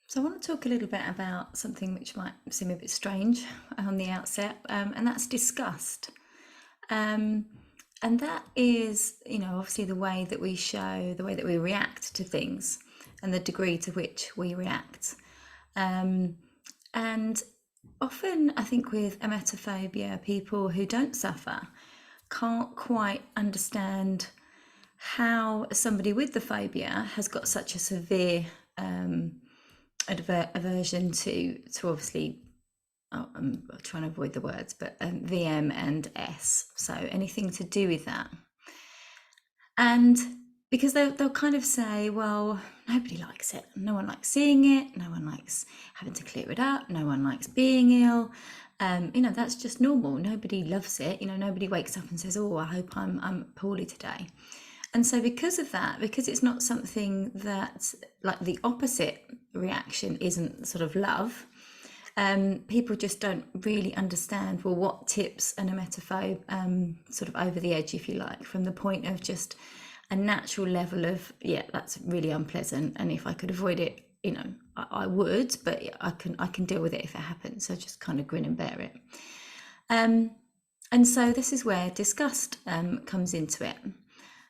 So I want to talk a little bit about something which might seem a bit strange on the outset, and that's disgust. Um, and that is, obviously the way that we show, the way that we react to things and the degree to which we react. Um, and often, I think with emetophobia, people who don't suffer can't quite understand how somebody with the phobia has got such a severe aversion to obviously, I'm trying to avoid the words, but VM and S, so anything to do with that. And because they'll kind of say, well, nobody likes it, no one likes seeing it, no one likes having to clear it up, no one likes being ill, that's just normal, nobody loves it, nobody wakes up and says, oh, I hope I'm poorly today. And so because of that, because it's not something that, like, the opposite reaction isn't sort of love, people just don't really understand, well, what tips an emetophobe sort of over the edge, if you like, from the point of just a natural level of, yeah, that's really unpleasant, and if I could avoid it, I would, but I can deal with it if it happens, so just kind of grin and bear it. And so this is where disgust comes into it.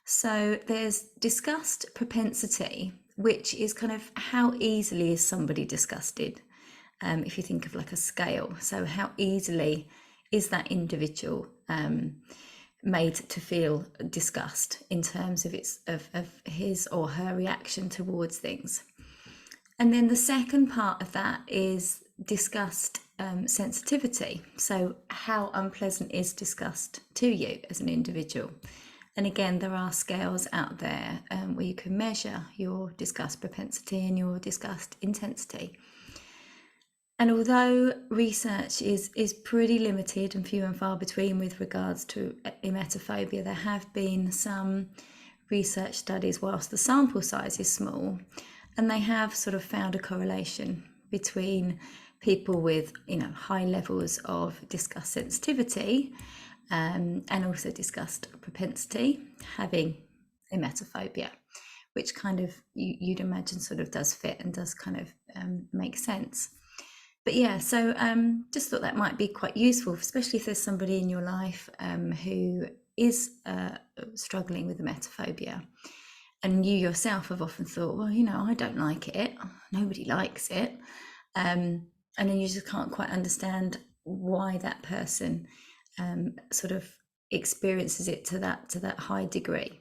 So there's disgust propensity, which is kind of how easily is somebody disgusted, if you think of like a scale. So how easily is that individual made to feel disgust in terms of his or her reaction towards things. And then the second part of that is disgust sensitivity. So how unpleasant is disgust to you as an individual? And again, there are scales out there where you can measure your disgust propensity and your disgust intensity. And although research is pretty limited and few and far between with regards to emetophobia, there have been some research studies whilst the sample size is small, and they have sort of found a correlation between people with high levels of disgust sensitivity and also disgust propensity having emetophobia, which kind of you'd imagine sort of does fit and does kind of make sense. But yeah, so just thought that might be quite useful, especially if there's somebody in your life who is struggling with emetophobia, and you yourself have often thought, well, I don't like it, nobody likes it, and then you just can't quite understand why that person sort of experiences it to that high degree.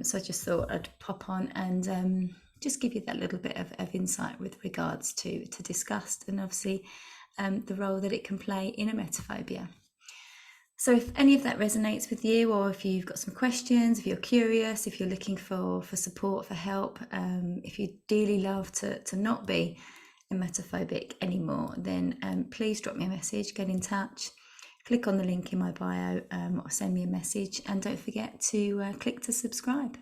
So I just thought I'd pop on and just give you that little bit of insight with regards to disgust and obviously the role that it can play in emetophobia. So if any of that resonates with you, or if you've got some questions, if you're curious, if you're looking for support, for help, if you'd dearly love to not be emetophobic anymore, then please drop me a message, get in touch, click on the link in my bio, or send me a message, and don't forget to click to subscribe.